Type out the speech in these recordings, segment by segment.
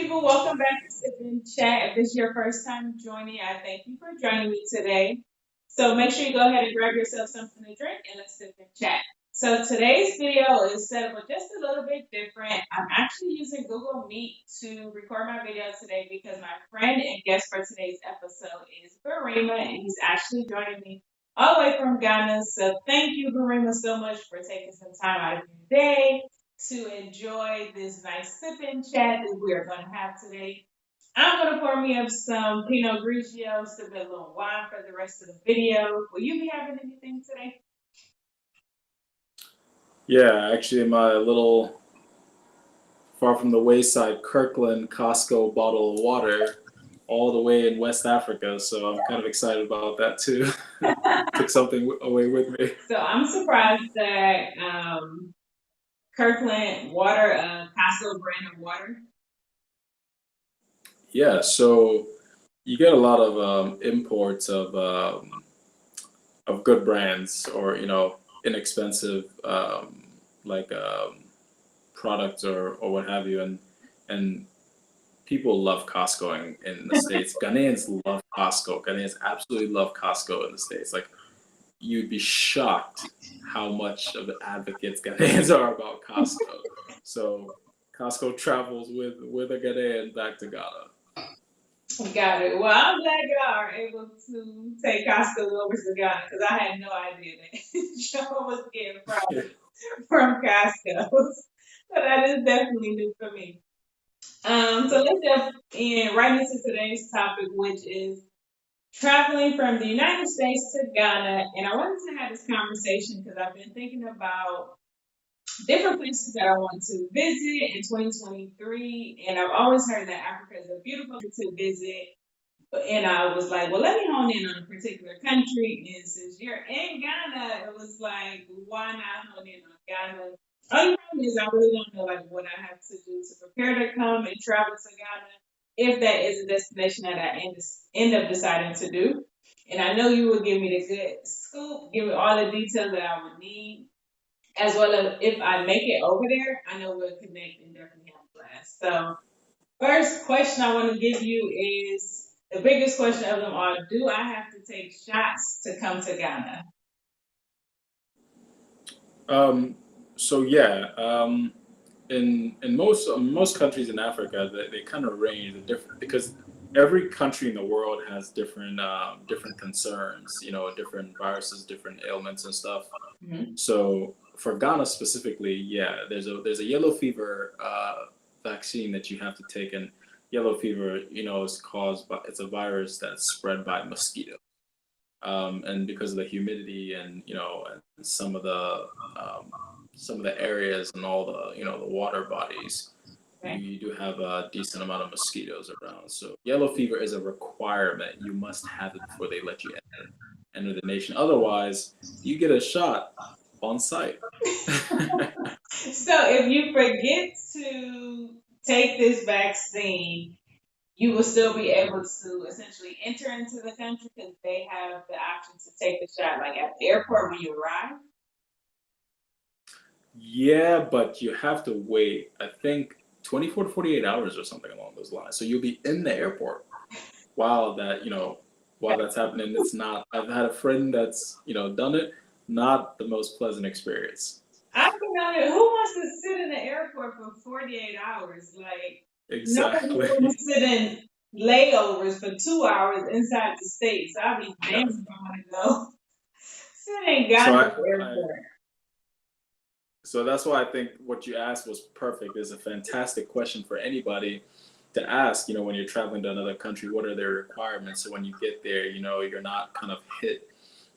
people. Welcome back to Sip and Chat. If this is your first time joining, I thank you for joining me today. So make sure you go ahead and grab yourself something to drink and let's sip and chat. So today's video is set up just a little bit different. I'm actually using Google Meet to record my video today because my friend and guest for today's episode is Barimah, and he's actually joining me all the way from Ghana. So thank you, Barimah, so much for taking some time out of your day to enjoy this nice sip and chat that we are going to have today. I'm going to pour me up some Pinot Grigio, sip a little wine for the rest of the video. Will you be having anything today? Yeah, actually, my little far from the wayside Kirkland Costco bottle of water all the way in West Africa. So I'm kind of excited about that too. Took something away with me. So I'm surprised that Kirkland water, Costco brand of water. Yeah, so you get a lot of imports of good brands or inexpensive like products or what have you, and people love Costco in the States. Ghanaians love Costco. Ghanaians absolutely love Costco in the States. Like, you'd be shocked how much of the advocates Ghanaians are about Costco. So Costco travels with a Ghanaian back to Ghana. Got it. Well, I'm glad y'all are able to take Costco over to Ghana because I had no idea that y'all was getting from Costco. So that is definitely new for me. So let's jump in right into today's topic, which is traveling from the United States to Ghana. And I wanted to have this conversation because I've been thinking about different places that I want to visit in 2023. And I've always heard that Africa is a beautiful place to visit. And I was like, well, let me hone in on a particular country. And since you're in Ghana, it was like, why not hone in on Ghana? Only problem is I really don't know like what I have to do to prepare to come and travel to Ghana if that is a destination that I end up deciding to do. And I know you will give me the good scoop, give me all the details that I would need, as well as if I make it over there, I know we'll connect and definitely have a class. So first question I want to give you is the biggest question of them all: do I have to take shots to come to Ghana? Um, so yeah, in most countries in Africa, they kind of range the different because every country in the world has different concerns, different viruses, different ailments and stuff. Mhm. So for Ghana specifically, yeah, there's a yellow fever vaccine that you have to take, and yellow fever, is caused by it's a virus that's spread by mosquito, and because of the humidity and and some of the areas and all the the water bodies, Okay. you do have a decent amount of mosquitoes around. So yellow fever is a requirement. You must have it before they let you enter the nation. Otherwise, you get a shot on site. So if you forget to take this vaccine, you will still be able to essentially enter into the country because they have the option to take the shot like at the airport when you arrive. Yeah, but you have to wait, I think, 24 to 48 hours or something along those lines. So you'll be in the airport while while that's happening. It's not, I've had a friend that's, done it, not the most pleasant experience. I can know who wants to sit in the airport for 48 hours? Like, nobody Exactly. wants to sit in layovers for 2 hours inside the States. I'll be Yeah. damned if I want to go sit in So Ghana's I airport. so that's why I think what you asked was perfect. It's a fantastic question for anybody to ask, when you're traveling to another country, what are their requirements? So when you get there, you're not kind of hit,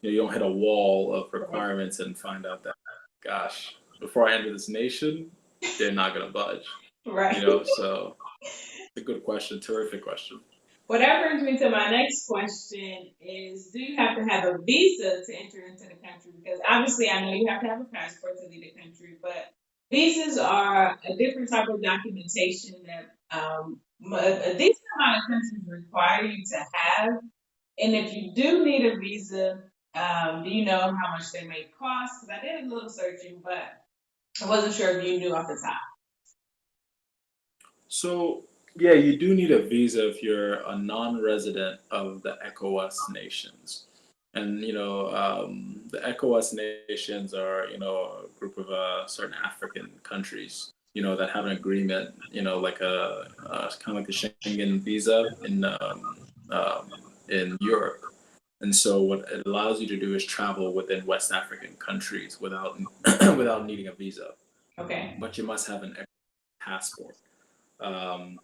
you don't hit a wall of requirements and find out that, gosh, before I enter this nation, they're not going to budge, Right. So it's a good question. Terrific question. Well, that brings me to my next question is, do you have to have a visa to enter into the country? Because obviously I know you have to have a passport to leave the country, but visas are a different type of documentation that a decent amount of countries require you to have. And if you do need a visa, do you know how much they may cost? Because I did a little searching, but I wasn't sure if you knew off the top. So Yeah, you do need a visa if you're a non-resident of the ECOWAS nations. And the ECOWAS nations are a group of certain African countries that have an agreement, like a kind of like a Schengen visa in Europe. And so what it allows you to do is travel within West African countries without without needing a visa, Okay. but you must have an passport. Um,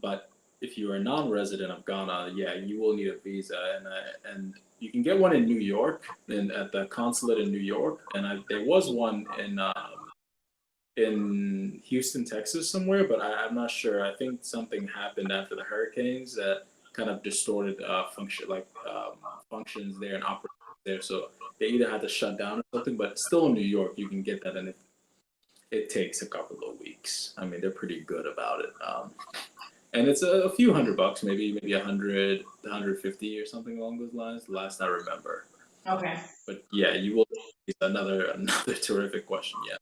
but if you are a non-resident of Ghana, yeah, you will need a visa, and you can get one in New York, at the consulate in New York, and there was one in Houston, Texas, somewhere, but I'm not sure. I think something happened after the hurricanes that kind of distorted functions there and operations there. So they either had to shut down or something. But still in New York, you can get that, and it takes a couple of weeks. I mean, they're pretty good about it. And it's a few $100, maybe 150 or something along those lines. The last I remember. Okay. But yeah, you will. Another terrific question. Yeah.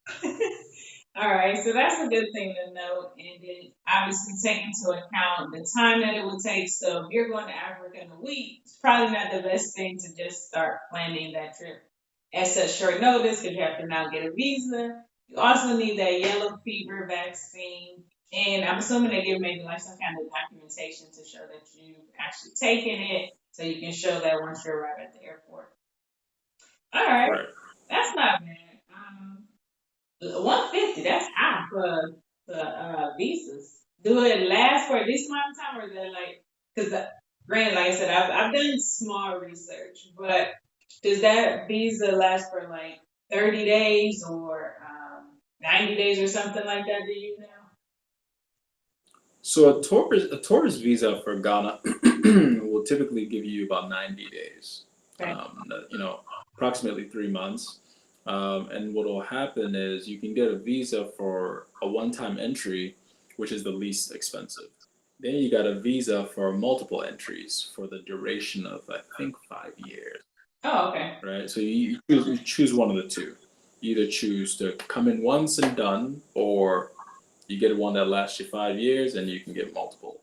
All right, so that's a good thing to know, and then obviously take into account the time that it will take. So if you're going to Africa in a week, it's probably not the best thing to just start planning that trip at such short notice because you have to now get a visa. You also need that yellow fever vaccine, and I'm assuming they give maybe like some kind of documentation to show that you've actually taken it, so you can show that once you arrive at the airport. All right, Right. that's not bad. 150, that's high for visas. Do it last for this amount of time, or is that like, because granted, like I said, I've done small research, but does that visa last for like 30 days or 90 days or something like that? Do you know? So a tourist visa for Ghana will typically give you about 90 days, Okay. approximately 3 months. And what will happen is you can get a visa for a one-time entry, which is the least expensive. Then you got a visa for multiple entries for the duration of, I think, 5 years, Oh, okay. right? So you choose one of the two. You either choose to come in once and done, or you get one that lasts you 5 years, and you can get multiple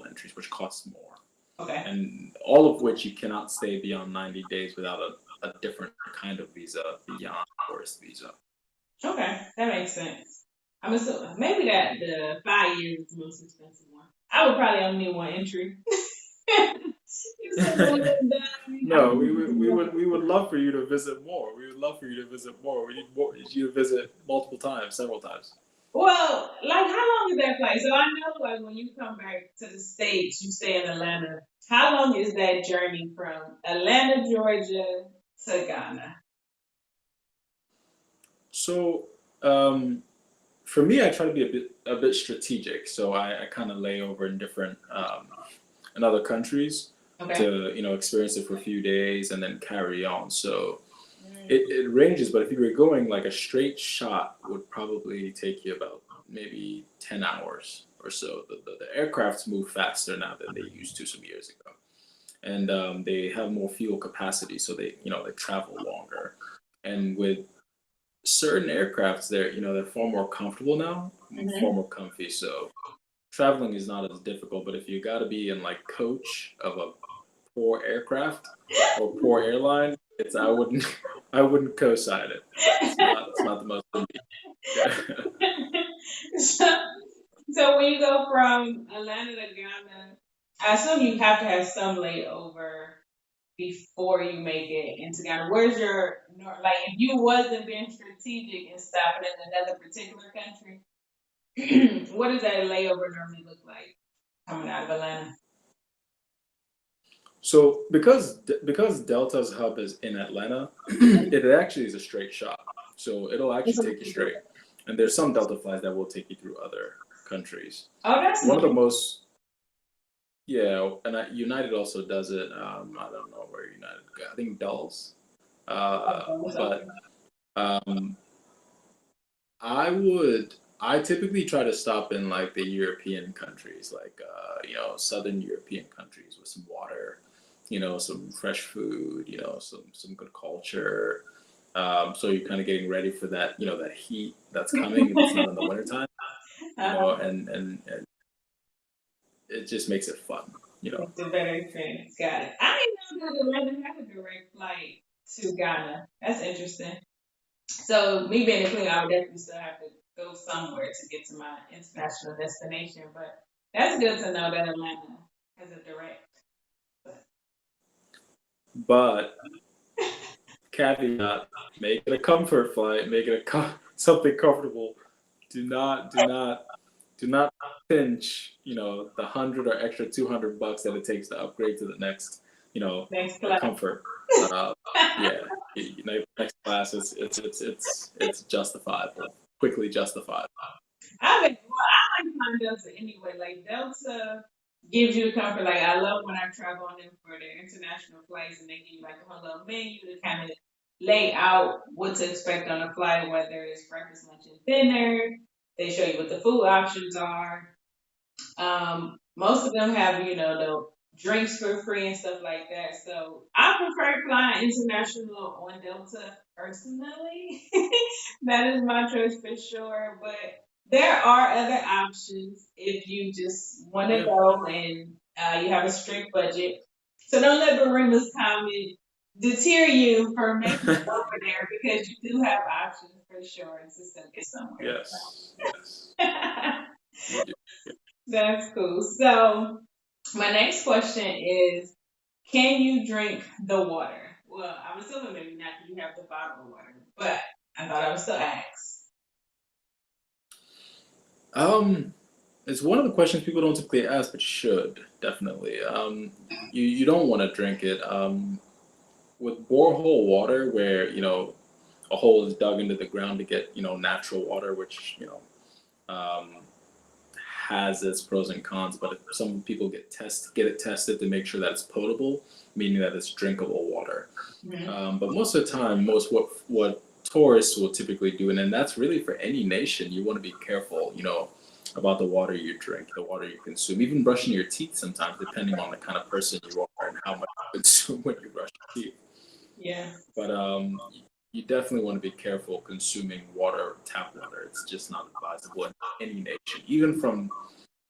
entries, which costs more, Okay. and all of which you cannot stay beyond 90 days without a different kind of visa beyond tourist visa. Okay. That makes sense. I'm assuming maybe that the 5 years is the most expensive one. I would probably only need one entry. You said one and done. I No, would we need would we more. would we would love for you to visit more. We would love for you to visit more. We need you to visit multiple times, several times. Well, like how long is that flight? So I know like when you come back to the States, you stay in Atlanta. How long is that journey from Atlanta, Georgia to Ghana? So, for me, I try to be a bit strategic. So I kind of lay over in other countries Okay. to experience it for a few days and then carry on. So Mm, it ranges, but if you were going like a straight shot, would probably take you about maybe 10 hours or so. The aircrafts move faster now than they used to some years ago, and they have more fuel capacity, so they travel longer. And with certain aircrafts, they're far more comfortable now, far mhm. more comfy. So traveling is not as difficult. But if you got to be in like coach of a poor aircraft or poor airline, it's I wouldn't co-sign it. It's not the most convenient. so, so when you go from Atlanta to Ghana, I assume you have to have some layover before you make it into Ghana. Where's your like if you wasn't being strategic and stopping in another particular country, what does that layover normally look like coming out of Atlanta? So because Delta's hub is in Atlanta, Mhm. it actually is a straight shot. So it'll actually take you straight. And there's some Delta flights that will take you through other countries. Oh, that's One of the nice. most Yeah, and United also does it. I don't know where United. I think Dulles. That's But okay. um, I typically try to stop in like the European countries, like Southern European countries with some water, some fresh food, some good culture. So you're kind of getting ready for that, that heat that's coming if it's not in the wintertime, Uh-huh. and it just makes it fun, you know. It's a better experience. Got it. I didn't know that Atlanta had a direct flight to Ghana. That's interesting. So me being a queen, I would definitely still have to go somewhere to get to my international destination. But that's good to know that Atlanta has a direct. But caveat: make it a comfort flight, make it something comfortable. Do not pinch, the 100 or extra $200 that it takes to upgrade to the next, Next the class. comfort. Uh, yeah, next class it's justifiable, quickly justified. I like flying Delta anyway. Like Delta gives you the comfort. Like I love when I travel on them for their international flights and they give you like a whole little menu to kind of lay out what to expect on a flight, whether it's breakfast, lunch, and dinner. They show you what the food options are. Most of them have, the drinks for free and stuff like that. So I prefer flying international on Delta personally. That is my choice for sure. But there are other options if you just want to Yeah. go and you have a strict budget. So don't let Barimah's comment deter you from making it over there because you do have options for sure to still get somewhere. Yes, yes, you do. That's cool. So my next question is, can you drink the water? Well, I'm assuming maybe not because you have the bottled water, but I thought I would still ask. Um, it's one of the questions people don't typically ask, but should definitely. You don't want to drink it. With borehole water, where a hole is dug into the ground to get natural water, which um, has its pros and cons. But if some people get it tested to make sure that it's potable, meaning that it's drinkable water. Mhm. But most of the time, most what tourists will typically do, and then that's really for any nation. You want to be careful, about the water you drink, the water you consume, even brushing your teeth. Sometimes, depending on the kind of person you are and how much you consume when you brush your teeth. Yeah. But you definitely want to be careful consuming water, tap water. It's just not advisable in any nation, even from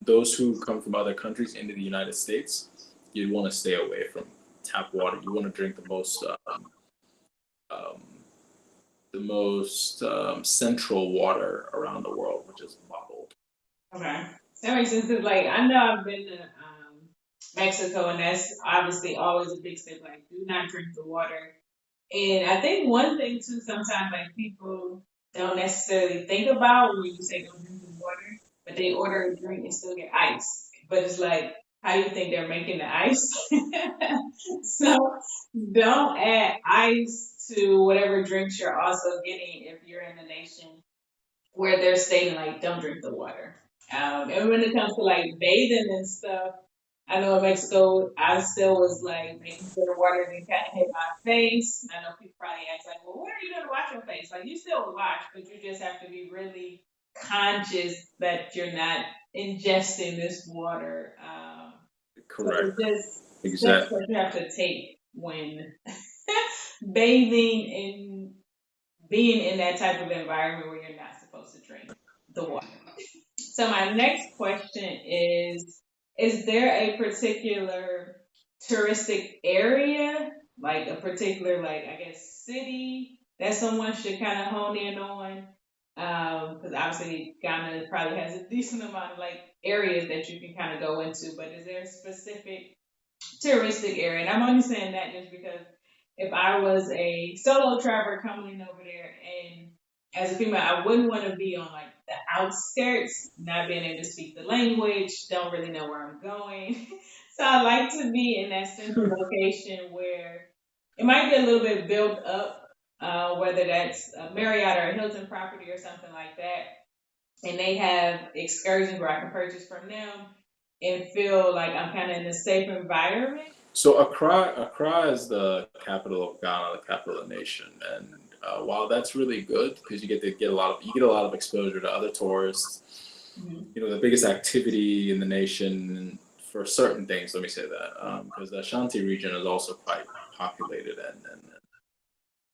those who come from other countries into the United States. You want to stay away from tap water. You want to drink um, central water around the world, which is bottled. Okay. That makes sense. 'Cause, like, I know I've been to Mexico, and that's obviously always a big step. Like, do not drink the water. And I think one thing too, sometimes like people don't necessarily think about when you say don't drink the water, but they order a drink and still get ice. But it's like, how do you think they're making the ice? So don't add ice to whatever drinks you're also getting if you're in a nation where they're stating like don't drink the water. And when it comes to like bathing and stuff, I know in Mexico, I still was like making sure the water didn't kind of hit my face. I know people probably ask like, "Well, what are you doing to wash your face?" Like you still wash, but you just have to be really conscious that you're not ingesting this water. So Correct. it's just steps Exactly. that you have to take when bathing and being in that type of environment where you're not supposed to drink the water. So my next question is there a particular touristic area, like a particular like I guess city that someone should kind of hone in on? Because obviously Ghana probably has a decent amount of like areas that you can kind of go into, but is there a specific touristic area? And I'm only saying that just because if I was a solo traveler coming over there and as a female, I wouldn't want to be on like the outskirts, not being able to speak the language, don't really know where I'm going. So I like to be in that central location where it might be a little bit built up, whether that's a Marriott or a Hilton property or something like that. And they have excursions where I can purchase from them and feel like I'm kind of in a safe environment. So Accra is the capital of Ghana, the capital of the nation, and while that's really good because you get a lot of exposure to other tourists. Mhm. The biggest activity in the nation for certain things. Let me say that because the Ashanti region is also quite populated, and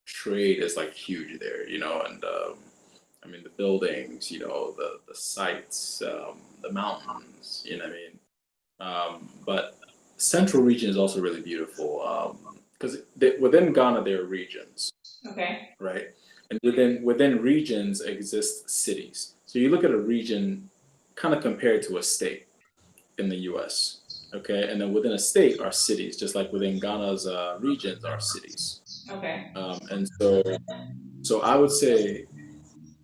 trade is like huge there. And I mean the buildings, the sites, the mountains. You know what I mean. But central region is also really beautiful because within Ghana there are regions, Okay. right? And within regions exist cities. So you look at a region kind of compared to a state in the U.S. Okay, and then within a state are cities, just like within Ghana's regions are cities. Okay. And so I would say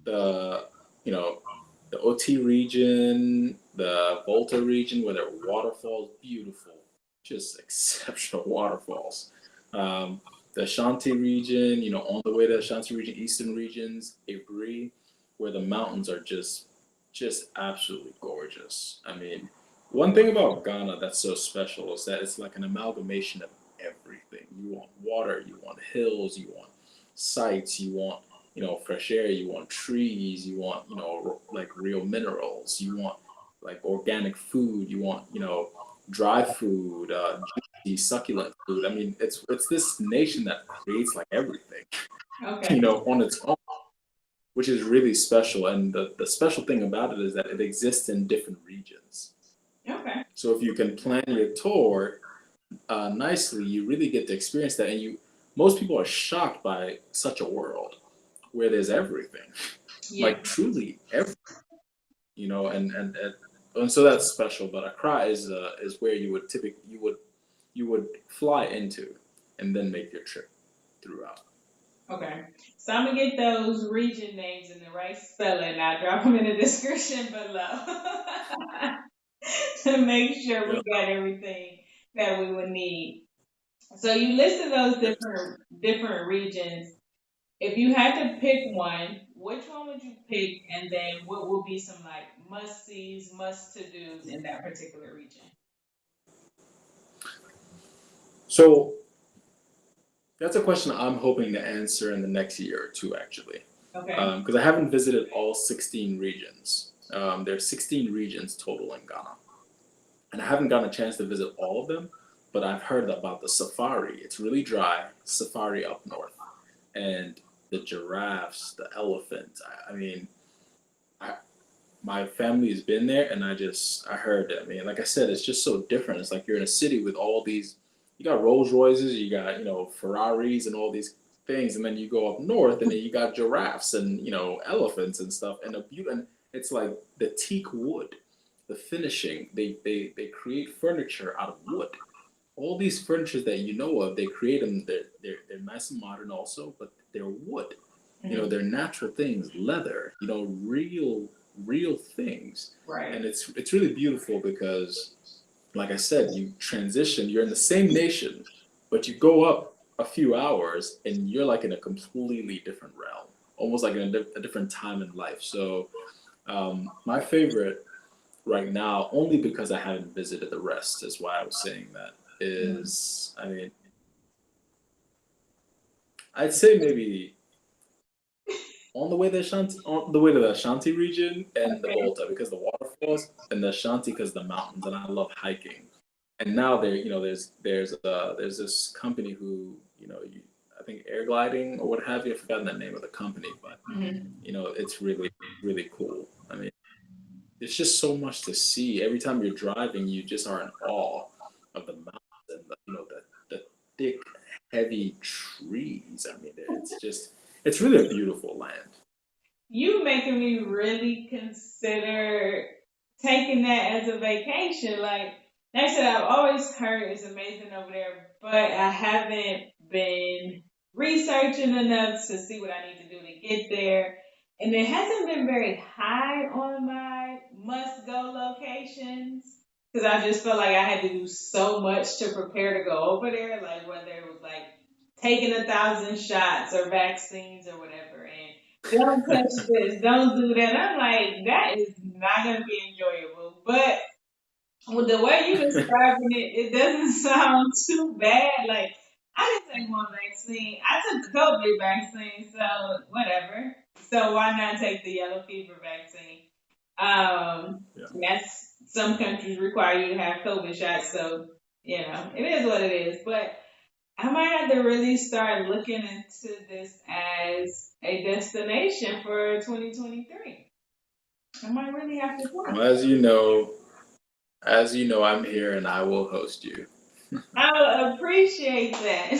the you know the OT region, the Volta region, where there are waterfalls, beautiful, just exceptional waterfalls. Um, the Ashanti region, on the way to Ashanti region, eastern regions, Ibri, where the mountains are just absolutely gorgeous. I mean, one thing about Ghana that's so special is that it's like an amalgamation of everything. You want water, you want hills, you want sights, you want fresh air, you want trees, you want, like real minerals, you want like organic food, you want, dry food, juicy, succulent food. I mean, it's this nation that creates like everything, Okay. on its own, which is really special. And the special thing about it is that it exists in different regions. Okay. So if you can plan your tour nicely, you really get to experience that. And most people are shocked by such a world where there's everything, Yeah. like truly everything, and so that's special. But Accra is where you would fly into and then make your trip throughout. Okay. So I'm gonna get those region names in the right spelling. I'll drop them in the description below to make sure Yeah. we got everything that we would need. So you listed those Yes. different regions. If you had to pick one, which one would you pick, and then what would be some like must sees, must to dos in that particular region? So that's a question I'm hoping to answer in the next year or two, actually, Okay. because I haven't visited all 16 regions. There are 16 regions total in Ghana, and I haven't gotten a chance to visit all of them. But I've heard about the safari. It's really dry safari up north, and the giraffes, the elephants. I mean, I, my family's been there, and I heard. I mean, like I said, it's just so different. It's like you're in a city with all these. You got Rolls Royces, you got Ferraris, and all these things, and then you go up north, and then you got giraffes and elephants and stuff, and and it's like the teak wood, the finishing. They create furniture out of wood. All these furnitures that you know of, they create them. They're nice and modern also, but they're wood. Mhm. They're natural things, leather. Real things, Right. and it's really beautiful because, like I said, you transition. You're in the same nation, but you go up a few hours, and you're like in a completely different realm, almost like in a different time in life. So, my favorite right now, only because I haven't visited the rest, is why I was saying that. Mhm. Is I mean, I'd say maybe on the way to the Ashanti region and the Okay. Volta because the waterfalls, and the Ashanti because the mountains, and I love hiking. And now there's this company who I think air gliding or what have you. I've forgotten the name of the company, but Mhm. it's really cool. I mean, there's just so much to see. Every time you're driving, you just are in awe of the mountains and the thick, heavy trees. I mean, it's really a beautiful land. You making me really consider taking that as a vacation. Like I said, I've always heard it's amazing over there, but I haven't been researching enough to see what I need to do to get there. And it hasn't been very high on my must go locations because I just felt like I had to do so much to prepare to go over there, like whether it was like taking 1,000 shots or vaccines or whatever. And don't touch this, don't do that. I'm like, that is not gonna be enjoyable. But with the way you describing it, it doesn't sound too bad. Like I didn't take one vaccine. I took the COVID vaccine, so whatever. So why not take the yellow fever vaccine? Yeah. That's some countries require you to have COVID shots, so it is what it is. But I might have to really start looking into this as a destination for 2023. I might really have to Well, try. as you know, As you know, I'm here and I will host you. I appreciate that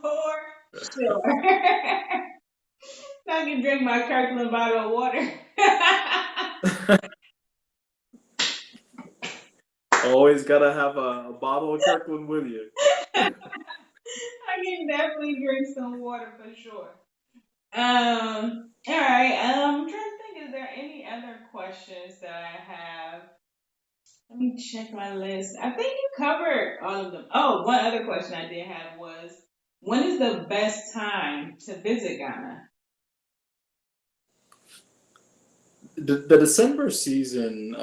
for sure. I can drink my Kirkland bottle of water. Always gotta have a bottle of Kirkland with you. I can definitely drink some water for sure. All right. I'm trying to think. Is there any other questions that I have? Let me check my list. I think you covered all of them. Oh, one other question I did have was, when is the best time to visit Ghana? The December season,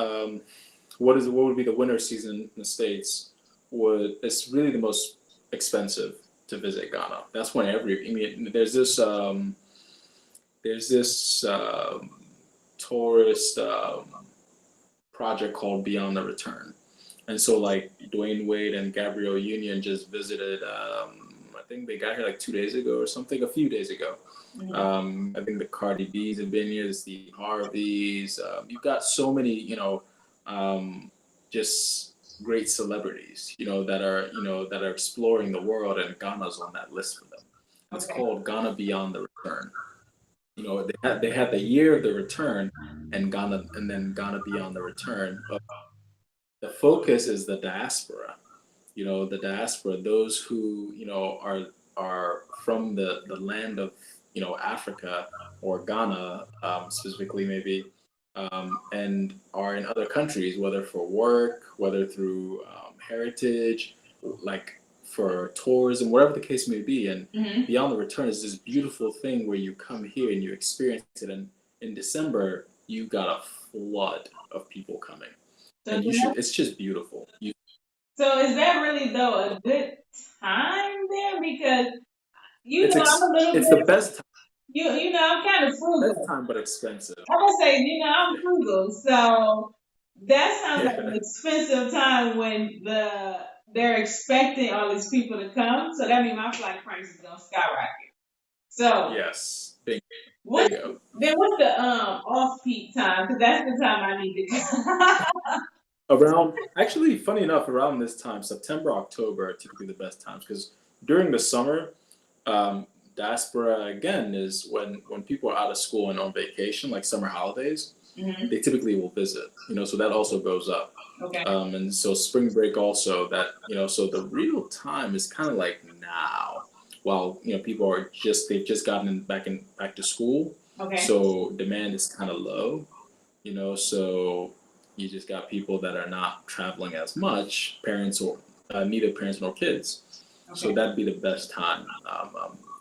what would be the winter season in the States? Would It's really the most expensive to visit Ghana. That's when I mean, there's this tourist project called Beyond the Return. And so, like, Dwayne Wade and Gabrielle Union just visited. I think they got here like 2 days ago or something, a few days ago. Mhm. I think the Cardi B's have been here, the Steve Harveys. You've got so many, just great celebrities, that are exploring the world, and Ghana's on that list for them. It's Okay. called Ghana Beyond the Return. They had the year of the return, and then Ghana Beyond the Return. But the focus is the diaspora. The diaspora, those who are from the land of Africa or Ghana, specifically, maybe, and are in other countries, whether for work, whether through heritage, like for tourism, whatever the case may be. And Hmm. Beyond the Return is this beautiful thing where you come here and you experience it. And in December, you got a flood of people coming, So, and you should. It's just beautiful. so is that really though a good time there? Because I'm a little It's the bit, best I'm kind of frugal. time, but expensive. I would say, I'm frugal, so that sounds like an Yeah. expensive time when they're expecting all these people to come. So that means my flight price is gonna skyrocket. So Yes. what's Bingo. what's the off peak time? Because that's the time I need to go. Actually, funny enough, around this time, September, October are typically the best times because during the summer, um, diaspora again is when people are out of school and on vacation, like summer holidays, Hmm. they typically will visit. So that also goes up. Okay. And so spring break also, so the real time is kind of like now, while people they've just gotten back to school, Okay. so demand is kind of low. So you just got people that are not traveling as much, parents or neither parents nor kids. So Okay. that'd be the best time,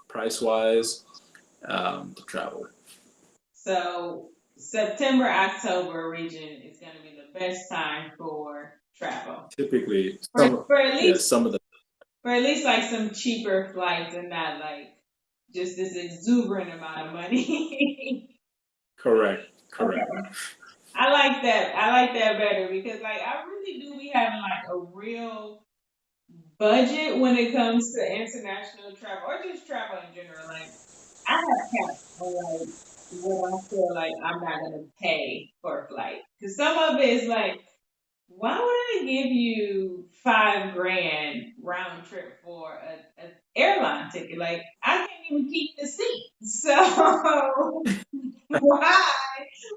price wise, to travel. So September, October region is going to be the best time for travel. Typically, For at yeah, least some of the like some cheaper flights and not like just this exuberant amount of money. correct, correct. Okay. I like that. I like that better because like I really do be having like a real budget when it comes to international travel or just travel in general. Like I have caps on like what I feel like I'm not gonna pay for a flight. Cause some of it is like, why would I give you 5 grand round trip for a airline ticket? Like I can't even keep the seat. So why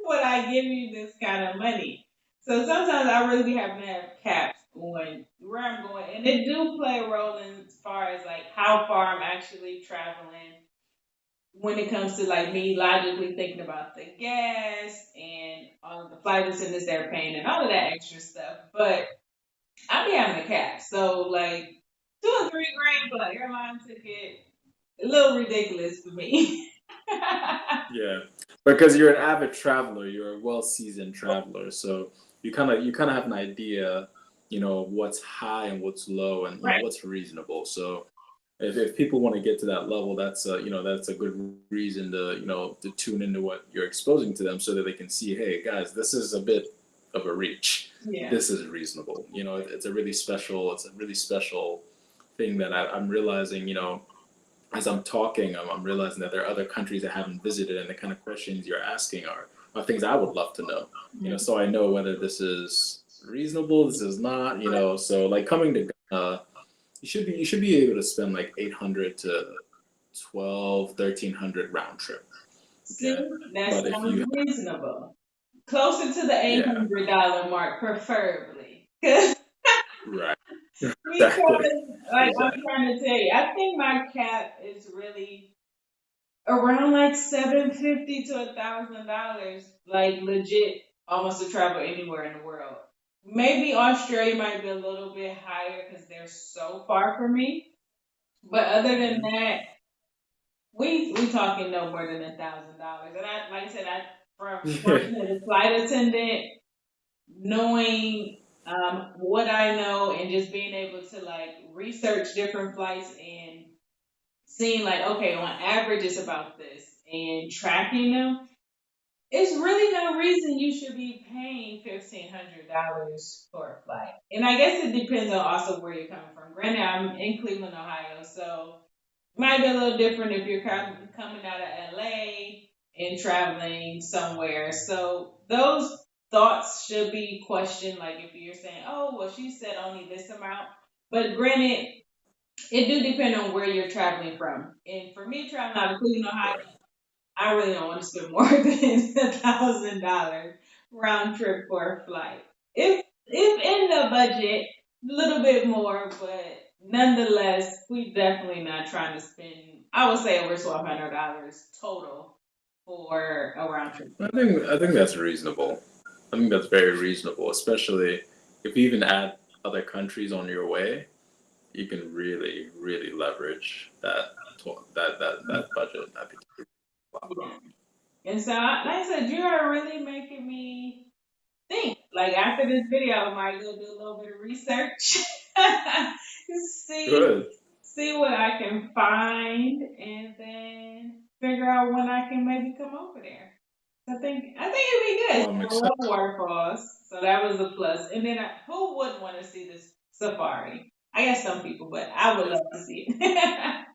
would I give you this kind of money? So sometimes I really be having to have caps on where I'm going, and it do play a role in as far as like how far I'm actually traveling. When it comes to like me logically thinking about the gas and all of the flight attendants they're paying and all of that extra stuff, but I be having a cap, so like 2 or 3 grand for an airline ticket, a little ridiculous for me. Yeah, because you're an avid traveler, you're a well-seasoned traveler, so you kind of have an idea, what's high and what's low, and Right. what's reasonable. So if people want to get to that level, that's a good reason to tune into what you're exposing to them, so that they can see, hey guys, this is a bit of a reach. Yeah. This is reasonable. It's a really special thing that I'm realizing. As I'm talking, I'm realizing that there are other countries I haven't visited, and the kind of questions you're asking are things I would love to know. Mhm. So I know whether this is reasonable, this is not, so like coming to Ghana, you should be able to spend like 800 to 12, 1300 round trip. See, Okay. that But if sounds you reasonable. Closer to the yeah, $800 mark, preferably. Because right. Exactly. like I'm Exactly. trying to tell you, I think my cap is really around like $750 to $1,000, like legit, almost to travel anywhere in the world. Maybe Australia might be a little bit higher because they're so far from me. But other than Hmm. that, we talking no more than $1,000. And I, like I said, I from working as a flight attendant, knowing what I know, and just being able to like research different flights and seeing like, okay, on average it's about this, and tracking them, it's really no reason you should be paying $1,500 for a flight. And I guess it depends on also where you're coming from. Granted, I'm in Cleveland, Ohio, so it might be a little different if you're coming out of LA and traveling somewhere. So those thoughts should be questioned. Like if you're saying, "Oh, well, she said only this amount," but granted, it do depend on where you're traveling from. And for me, traveling out of Cleveland, Ohio, Right. I really don't want to spend more than $1,000 round trip for a flight. If in the budget, a little bit more, but nonetheless, we definitely not trying to spend. I would say over $1,200 total for a round trip. I think that's reasonable. I think that's very reasonable, especially if you even add other countries on your way, you can really, really leverage that budget. I think. Yeah. And so, like I said, you are really making me think. Like after this video, I might go do a little bit of research, see Good. see what I can find, and then figure out when I can maybe come over there. I think it'd be good. Well, I'm I excited. love waterfalls, so that was a plus. And then who wouldn't want to see this safari? I guess some people, but I would Yes. love to see it.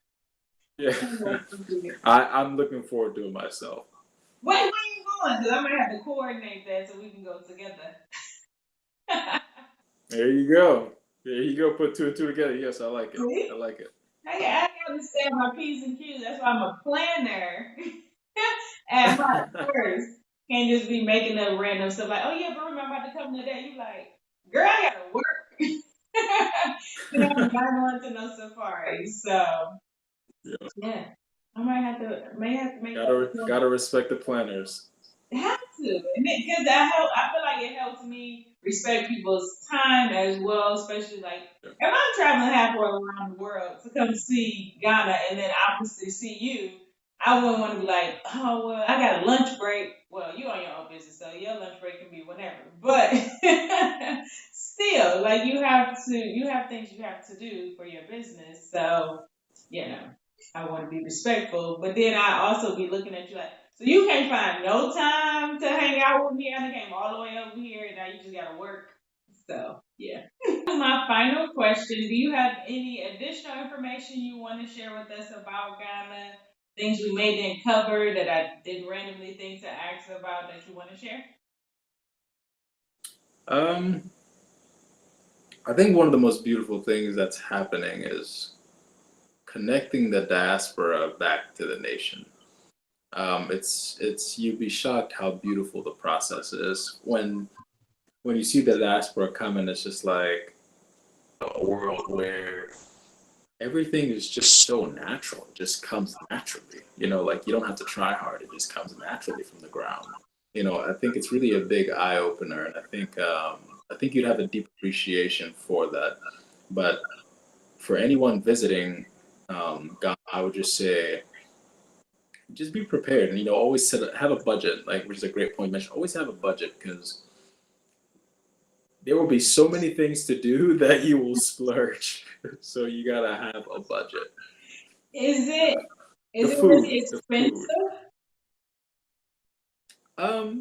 Yeah. I would love to see it. I'm looking forward to it myself. Wait, where you going? Because I might have to coordinate that so we can go together. There you go. There you go. Put two and two together. Yes, I like it. I See? like it. I gotta stay on my P's and Q's. That's why I'm a planner at heart first. Can't just be making up random stuff like, oh yeah, Barimah, I'm about to come today. You like, girl, I gotta work. I'm not going to no safari. So Yeah. yeah, I might have to make that Gotta respect the planners. have to, and because that help. I feel like it helps me respect people's time as well, especially like Yeah. if I'm traveling halfway around the world to come see Ghana and then obviously see you. I wouldn't want to be like, oh well, I got a lunch break. Well, you on your own business, so your lunch break can be whenever. But still, like you have things you have to do for your business. So, you know, I want to be respectful, but then I also be looking at you like, so you can't find no time to hang out with me. I done came all the way over here, and now you just gotta work. So yeah. My final question: do you have any additional information you want to share with us about Ghana? Things we may didn't cover that I didn't randomly think to ask about that you want to share? Um, I think one of the most beautiful things that's happening is connecting the diaspora back to the nation. It's you'd be shocked how beautiful the process is when you see the diaspora coming. It's just like a world where everything is just so natural. It just comes naturally. Like you don't have to try hard. It just comes naturally from the ground. I think it's really a big eye opener, and I think you'd have a deep appreciation for that. But for anyone visiting, God, I would just say, just be prepared, and always have a budget. Like, which is a great point you mentioned. Always have a budget because there will be so many things to do that you will splurge. So you gotta have a budget. Is it Uh, the is it really food, the food. expensive?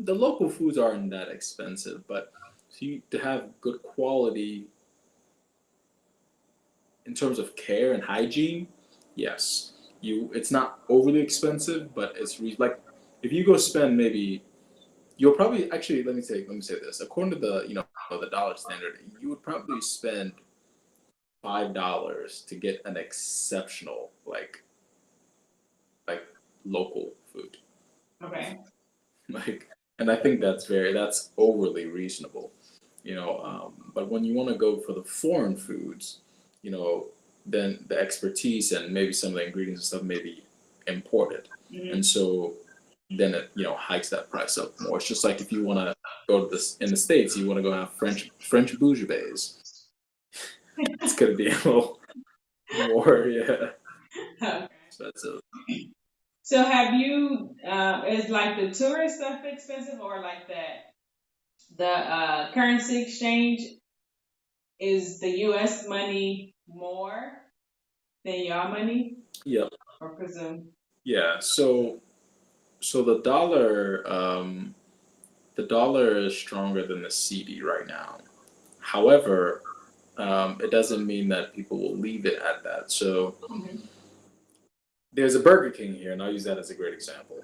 The local foods aren't that expensive, but to have good quality in terms of care and hygiene, yes, it's not overly expensive, but like if you go spend maybe you'll probably actually let me say this according to the the dollar standard, you would probably spend $5 to get an exceptional like local food. Okay. Like, and I think that's overly reasonable, but when you want to go for the foreign foods, you know, then the expertise and maybe some of the ingredients and stuff may be imported, and Hmm. so then it hikes that price up more. It's just like if you want to go to this in the states, you want to go have French bouillabaisse. It's gonna be a little more, yeah, Okay. expensive. So have you, is like the tourist stuff expensive or like that, the currency exchange, is the US money more than your money? Yeah, Or presume? yeah. So the dollar is stronger than the CD right now. However, it doesn't mean that people will leave it at that. So Hmm. there's a Burger King here, and I'll use that as a great example.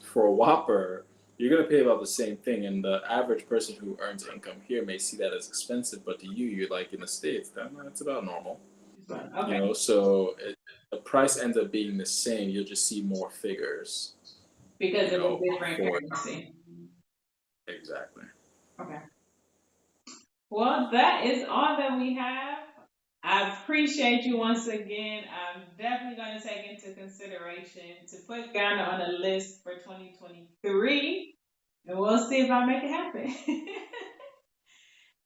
For a Whopper, you're gonna pay about the same thing, and the average person who earns income here may see that as expensive, but to you, you're like in the states, that's about normal. Okay. So the price ends up being the same. You'll just see more figures, Because of the different for currency. exactly. Okay. Well, that is all that we have. I appreciate you once again. I'm definitely going to take into consideration to put Ghana on a list for 2023, and we'll see if I make it happen.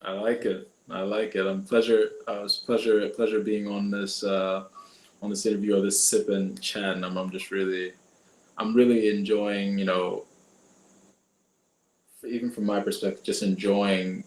I like it. I like it. It's pleasure being on this interview or this sip and chat, and I'm really enjoying, even from my perspective, just enjoying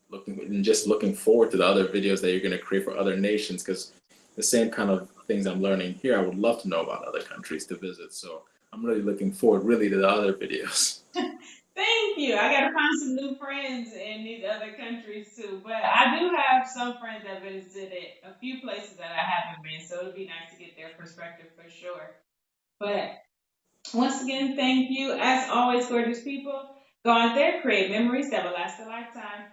looking forward to the other videos that you're going to create for other nations, because the same kind of things I'm learning here, I would love to know about other countries to visit. So I'm really looking forward really to the other videos. Thank you. I got to find some new friends in these other countries too. But I do have some friends that visited a few places that I haven't been, so it'd be nice to get their perspective for sure. But once again, thank you. As always, gorgeous people, go out there, create memories that will last a lifetime.